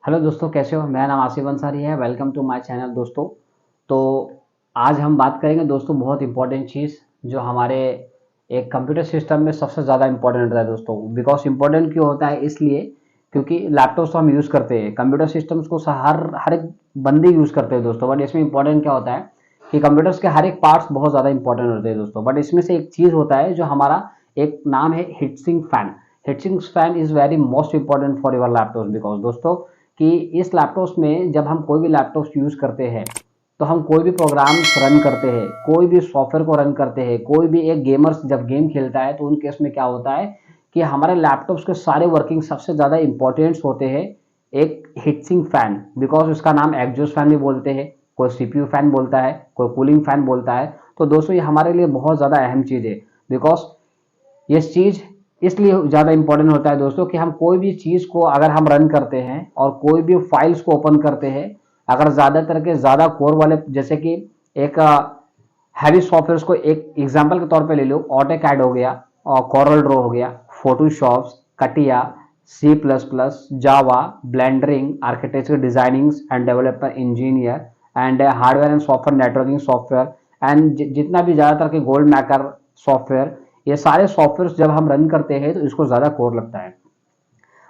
Hello दोस्तों, कैसे हो? मेरा नाम आसिफ अंसारी है। वेलकम टू माय चैनल दोस्तों। तो आज हम बात करेंगे दोस्तों बहुत इंपॉर्टेंट चीज़ जो हमारे एक कंप्यूटर सिस्टम में सबसे ज़्यादा इंपॉर्टेंट होता है दोस्तों। बिकॉज इंपॉर्टेंट क्यों होता है? इसलिए क्योंकि लैपटॉप्स तो हम यूज़ करते हैं, कंप्यूटर सिस्टम्स को हर एक बंदे यूज़ करते हैं दोस्तों। बट इसमें इंपॉर्टेंट क्या होता है कि कंप्यूटर्स के हर एक पार्ट्स बहुत ज़्यादा इंपॉर्टेंट होते हैं दोस्तों। बट इसमें से एक चीज़ होता है जो हमारा एक नाम है heat sink fan. Heat sink fan is very most important for your laptop. Because दोस्तों कि इस लैपटॉप्स में जब हम कोई भी लैपटॉप्स यूज़ करते हैं तो हम कोई भी प्रोग्राम्स रन करते हैं, कोई भी सॉफ्टवेयर को रन करते हैं, कोई भी एक गेमर्स जब गेम खेलता है तो उन केस में क्या होता है कि हमारे लैपटॉप्स के सारे वर्किंग सबसे ज़्यादा इंपॉर्टेंट्स होते हैं एक हीटसिंक फैन। बिकॉज उसका नाम एग्जॉस्ट फैन भी बोलते हैं, कोई सीपीयू फैन बोलता है, कोई कूलिंग फैन बोलता है। तो दोस्तों ये हमारे लिए बहुत ज़्यादा अहम चीज़ है। बिकॉज ये चीज़ इसलिए ज़्यादा इंपॉर्टेंट होता है दोस्तों कि हम कोई भी चीज़ को अगर हम रन करते हैं और कोई भी फाइल्स को ओपन करते हैं, अगर ज़्यादातर के ज़्यादा कोर वाले, जैसे कि एक हैवी सॉफ्टवेयर को एक एग्जांपल के तौर पे ले लो, ऑटोकैड हो गया और कोरल ड्रॉ हो गया, Photoshop, CATIA, C plus plus, Java, blendering, architecture designing and developer engineer and hardware and software networking software and जितना भी ज़्यादातर के गोल्ड मैकर सॉफ्टवेयर, ये सारे सॉफ्टवेयर जब हम रन करते हैं तो इसको ज़्यादा कोर लगता है।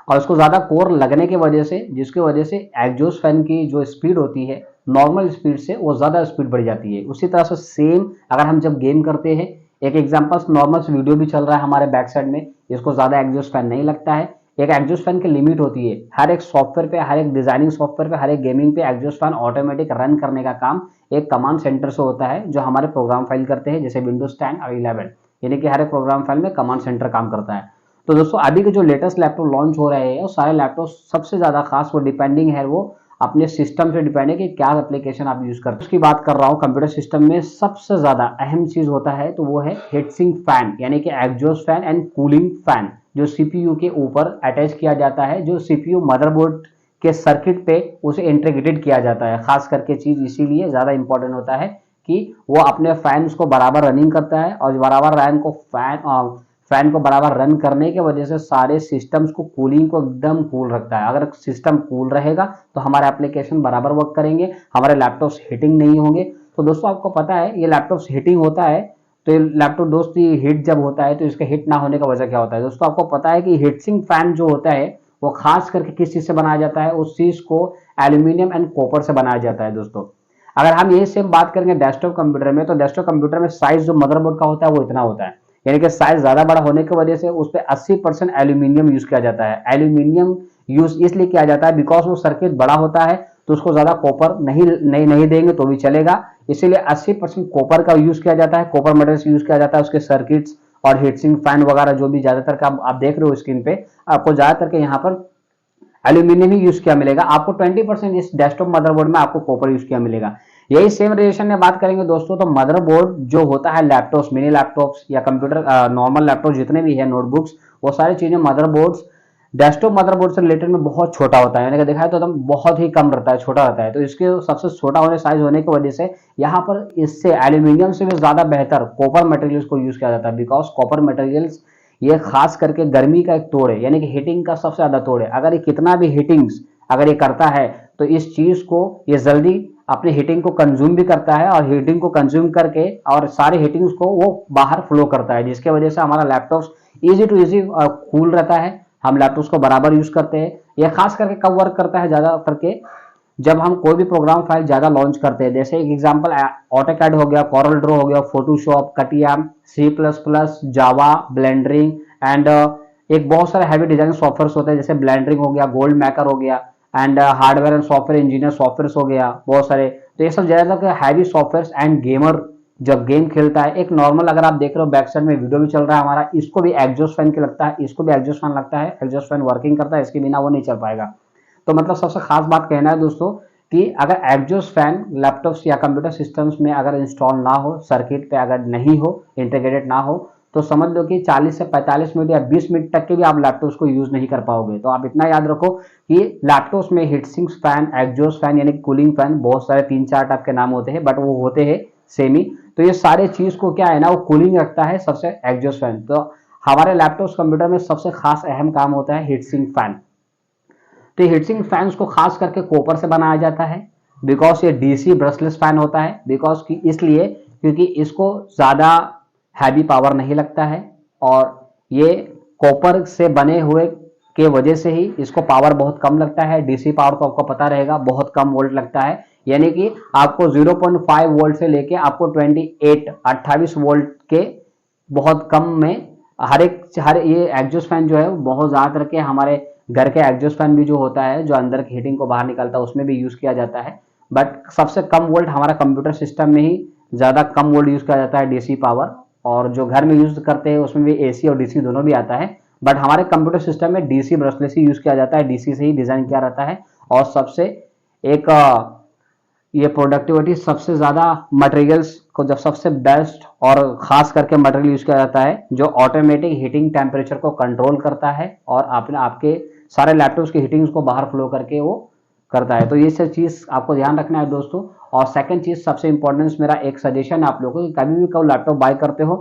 और इसको ज़्यादा कोर लगने की वजह से, जिसकी वजह से एग्जॉस्ट फैन की जो स्पीड होती है नॉर्मल स्पीड से वो ज़्यादा स्पीड बढ़ जाती है। उसी तरह से सेम अगर हम जब गेम करते हैं, एक एग्जांपल नॉर्मल से वीडियो भी चल रहा है हमारे बैक साइड में, इसको ज़्यादा एग्जॉस्ट फैन नहीं लगता है। एक एग्जॉस्ट फैन की लिमिट होती है, हर एक सॉफ्टवेयर पे, हर एक डिजाइनिंग सॉफ्टवेयर पे, हर एक गेमिंग पे एग्जॉस्ट फैन ऑटोमेटिक रन करने का काम एक कमांड सेंटर से होता है जो हमारे प्रोग्राम फाइल करते हैं, जैसे विंडोज 10 और 11। यानी कि हर एक प्रोग्राम फाइल में कमांड सेंटर काम करता है। तो दोस्तों अभी के जो लेटेस्ट लैपटॉप लॉन्च हो रहे हैं, सारे लैपटॉप सबसे ज़्यादा खास वो डिपेंडिंग है, वो अपने सिस्टम से डिपेंड है कि क्या एप्लीकेशन आप यूज़ करते हैं। उसकी बात कर रहा हूँ, कंप्यूटर सिस्टम में सबसे ज़्यादा अहम चीज़ होता है तो वो है हीटसिंक फैन, यानी कि exhaust fan and cooling fan, जो सीपीयू के ऊपर अटैच किया जाता है, जो सीपीयू मदरबोर्ड के सर्किट पे उसे इंटीग्रेटेड किया जाता है। खास करके चीज़ इसीलिए ज़्यादा इंपॉर्टेंट होता है कि वो अपने फैंस को बराबर रनिंग करता है और बराबर फैन को बराबर रन करने की वजह से सारे सिस्टम्स को, कूलिंग को एकदम कूल रखता है। अगर सिस्टम कूल रहेगा तो हमारे एप्लीकेशन बराबर वर्क करेंगे, हमारे लैपटॉप्स हीटिंग नहीं होंगे। तो दोस्तों आपको पता है ये लैपटॉप्स हीटिंग होता है, तो ये लैपटॉप दोस्त ये हीट जब होता है तो इसका हीट ना होने का वजह क्या होता है? दोस्तों आपको पता है कि हीटसिंक फैन जो होता है वो खास करके किस चीज से बनाया जाता है? उस चीज को एल्यूमिनियम एंड कॉपर से बनाया जाता है दोस्तों। अगर हम यही सेम बात करेंगे डेस्कटॉप कंप्यूटर में, तो डेस्कटॉप कंप्यूटर में साइज जो मदरबोर्ड का होता है वो इतना होता है, यानी कि साइज ज्यादा बड़ा होने की वजह से उस पर 80% एल्यूमिनियम यूज किया जाता है। एल्यूमिनियम यूज इसलिए किया जाता है बिकॉज वो सर्किट बड़ा होता है, तो उसको ज्यादा कॉपर नहीं देंगे तो भी चलेगा, इसीलिए 80% कॉपर का यूज किया जाता है, कॉपर मटेरियल यूज किया जाता है उसके सर्किट्स और हीटसिंक फैन वगैरह जो भी ज्यादातर का आप देख रहे हो स्क्रीन पे, आपको ज्यादातर के यहाँ पर एल्यूमिनियम ही यूज किया मिलेगा। आपको 20% इस डेस्कटॉप मदरबोर्ड में आपको कॉपर यूज किया मिलेगा। यही सेम रिलेशन में बात करेंगे दोस्तों, तो मदरबोर्ड जो होता है लैपटॉप्स, मिनी लैपटॉप्स या कंप्यूटर नॉर्मल लैपटॉप जितने भी है, नोटबुक्स, वो सारी चीजें मदरबोर्ड्स डेस्कटॉप मदरबोर्ड से रिलेटेड में बहुत छोटा होता है, मैंने देखा है तो एकदम बहुत ही कम रहता है, छोटा रहता है। तो इसके सबसे छोटा होने साइज होने की वजह से यहाँ पर इससे एल्यूमिनियम से भी ज्यादा बेहतर कॉपर मटेरियल्स को यूज किया जाता है। बिकॉज कॉपर मटेरियल्स ये खास करके गर्मी का एक तोड़ है, यानी कि हीटिंग का सबसे ज्यादा तोड़ है। अगर ये कितना भी हीटिंग्स अगर ये करता है तो इस चीज को ये जल्दी अपनी हीटिंग को कंज्यूम भी करता है और हीटिंग को कंज्यूम करके और सारे हीटिंग्स को वो बाहर फ्लो करता है, जिसके वजह से हमारा laptop easy to easy cool रहता है। हम लैपटॉप्स को बराबर यूज करते हैं। यह खास करके कब वर्क करता है? ज्यादा करके जब हम कोई भी प्रोग्राम फाइल ज्यादा लॉन्च करते हैं, जैसे एक एग्जांपल ऑटोकैड हो गया, कोरल ड्रॉ हो गया, Photoshop, CATIA, C plus plus, Java, blendering and एक बहुत सारे हैवी डिजाइन सॉफ्टवेयर होते हैं, जैसे ब्लेंडरिंग हो गया, गोल्ड मैकर हो गया and hardware and software engineer software हो गया, बहुत सारे। तो ये सब ज्यादातर हैवी सॉफ्टवेयर एंड गेमर जब गेम खेलता है, एक नॉर्मल अगर आप देख रहे हो बैक साइड में वीडियो भी चल रहा है हमारा, इसको भी एग्जॉस्ट फैन के लगता है, इसको भी एग्जॉस्ट फैन लगता है, एग्जॉस्ट फैन वर्किंग करता है, इसके बिना वो नहीं चल पाएगा। तो मतलब सबसे खास बात कहना है दोस्तों कि अगर एग्जॉस्ट फैन लैपटॉप्स या कंप्यूटर सिस्टम्स में अगर इंस्टॉल ना हो, सर्किट पे अगर नहीं हो, इंटीग्रेटेड ना हो, तो समझ लो कि 40 से 45 मिनट या 20 मिनट तक के भी आप लैपटॉप्स को यूज नहीं कर पाओगे। तो आप इतना याद रखो कि लैपटॉप्स में हीटसिंक फैन, एग्जॉस्ट फैन यानी कूलिंग फैन, बहुत सारे 3-4 टाइप के नाम होते हैं, बट वो होते हैं सेम ही। तो ये सारे चीज को क्या है ना, वो कूलिंग रखता है सबसे एग्जॉस्ट फैन। तो हमारे लैपटॉप्स कंप्यूटर में सबसे खास अहम काम होता है हीटसिंक फैन। तो हीटसिंक फैंस को खास करके कॉपर से बनाया जाता है, बिकॉज ये डीसी ब्रशलेस फैन होता है, बिकॉज की इसलिए क्योंकि इसको ज़्यादा हैवी पावर नहीं लगता है, और ये कॉपर से बने हुए के वजह से ही इसको पावर बहुत कम लगता है। डीसी पावर तो आपको पता रहेगा बहुत कम वोल्ट लगता है, यानी कि आपको 0.5 वोल्ट से लेके आपको 28 वोल्ट के बहुत कम में हर ये एग्जॉस्ट फैन जो है बहुत ज़्यादातर के हमारे घर के एग्जॉस्ट फैन भी जो होता है जो अंदर की हीटिंग को बाहर निकालता है उसमें भी यूज़ किया जाता है। बट सबसे कम वोल्ट हमारा कंप्यूटर सिस्टम में ही ज़्यादा कम वोल्ट यूज़ किया जाता है डीसी पावर, और जो घर में यूज़ करते हैं उसमें भी एसी और डीसी दोनों भी आता है। बट हमारे कंप्यूटर सिस्टम में डीसी ब्रशलेस ही यूज़ किया जाता है, डीसी से ही डिज़ाइन किया रहता है। और सबसे एक ये प्रोडक्टिविटी सबसे ज़्यादा मटेरियल्स को जब सबसे बेस्ट और ख़ास करके मटेरियल यूज़ किया जाता है जो ऑटोमेटिक हीटिंग टेम्परेचर को कंट्रोल करता है और आपने आपके सारे लैपटॉप्स की हीटिंग्स को बाहर फ्लो करके वो करता है। तो ये सब चीज़ आपको ध्यान रखना है दोस्तों। और सेकंड चीज़ सबसे इंपॉर्टेंस मेरा एक सजेशन है आप लोगों को कि कभी भी कोई लैपटॉप बाय करते हो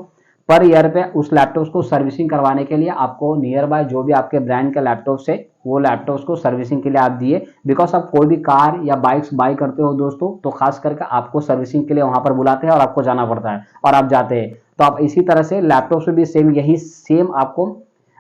पर ईयर पे उस लैपटॉप को सर्विसिंग करवाने के लिए आपको नियर बाय जो भी आपके ब्रांड के लैपटॉप से वो लैपटॉप्स को सर्विसिंग के लिए आप दिए। बिकॉज आप कोई भी कार या बाइक्स बाय करते हो दोस्तों तो खास करके आपको सर्विसिंग के लिए वहां पर बुलाते हैं और आपको जाना पड़ता है और आप जाते हैं। तो आप इसी तरह से लैपटॉप से भी सेम आपको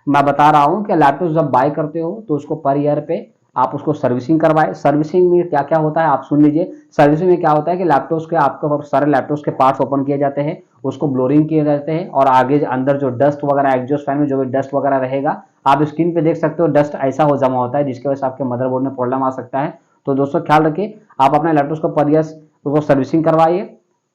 मैं बता रहा हूँ कि लैपटॉप जब बाय करते हो तो उसको पर ईयर पे आप उसको सर्विसिंग करवाए। सर्विसिंग में क्या क्या होता है आप सुन लीजिए। सर्विसिंग में क्या होता है कि लैपटॉप्स के आपके सारे लैपटॉप्स के पार्ट्स ओपन किए जाते हैं, उसको ब्लोरिंग किए जाते हैं और आगे अंदर जो डस्ट वगैरह एग्जॉस्ट फैन में जो भी डस्ट वगैरह रहेगा आप स्क्रीन पे देख सकते हो डस्ट ऐसा हो जमा होता है जिसकी वजह से आपके मदरबोर्ड में प्रॉब्लम आ सकता है। तो दोस्तों ख्याल रखिए आप अपने लैपटॉप को पर ईयर उसको सर्विसिंग करवाइए,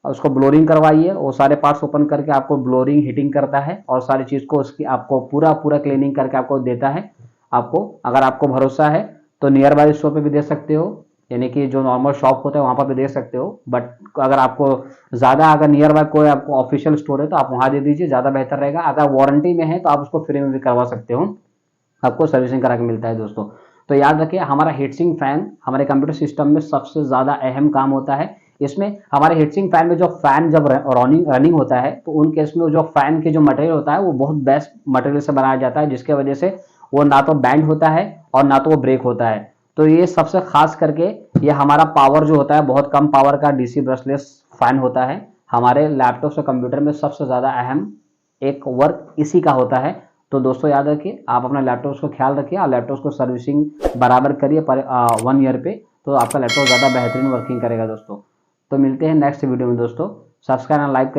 उसको ब्लोरिंग करवाइए, वो सारे पार्ट्स ओपन करके आपको ब्लोरिंग हीटिंग करता है और सारी चीज़ को उसकी आपको पूरा क्लीनिंग करके आपको देता है। आपको अगर आपको भरोसा है तो नियर बाय स्टोर पे भी दे सकते हो, यानी कि जो नॉर्मल शॉप होता है वहां पर भी दे सकते हो। बट अगर आपको ज़्यादा अगर नियर बाय कोई आपको ऑफिशियल स्टोर है तो आप वहां दे दीजिए, ज़्यादा बेहतर रहेगा। अगर वारंटी में है तो आप उसको फ्री में भी करवा सकते हो, आपको सर्विसिंग करा के मिलता है दोस्तों। तो याद रखिए हमारा हीटसिंक फैन हमारे कंप्यूटर सिस्टम में सबसे ज़्यादा अहम काम होता है। इसमें हमारे हीटसिंक फैन में जो फैन जब रनिंग होता है तो उन केस में जो फैन के जो मटेरियल होता है वो बहुत बेस्ट मटेरियल से बनाया जाता है जिसके वजह से वो ना तो बैंड होता है और ना तो वो ब्रेक होता है। तो ये सबसे खास करके ये हमारा पावर जो होता है बहुत कम पावर का डीसी ब्रशलेस फैन होता है। हमारे लैपटॉप से कंप्यूटर में सबसे ज़्यादा अहम एक वर्क इसी का होता है। तो दोस्तों याद रखिए आप अपना लैपटॉप को ख्याल रखिए और लैपटॉप को सर्विसिंग बराबर करिए पर 1 ईयर पे, तो आपका लैपटॉप ज़्यादा बेहतरीन वर्किंग करेगा दोस्तों। तो मिलते हैं नेक्स्ट वीडियो में दोस्तों। सब्सक्राइब और लाइक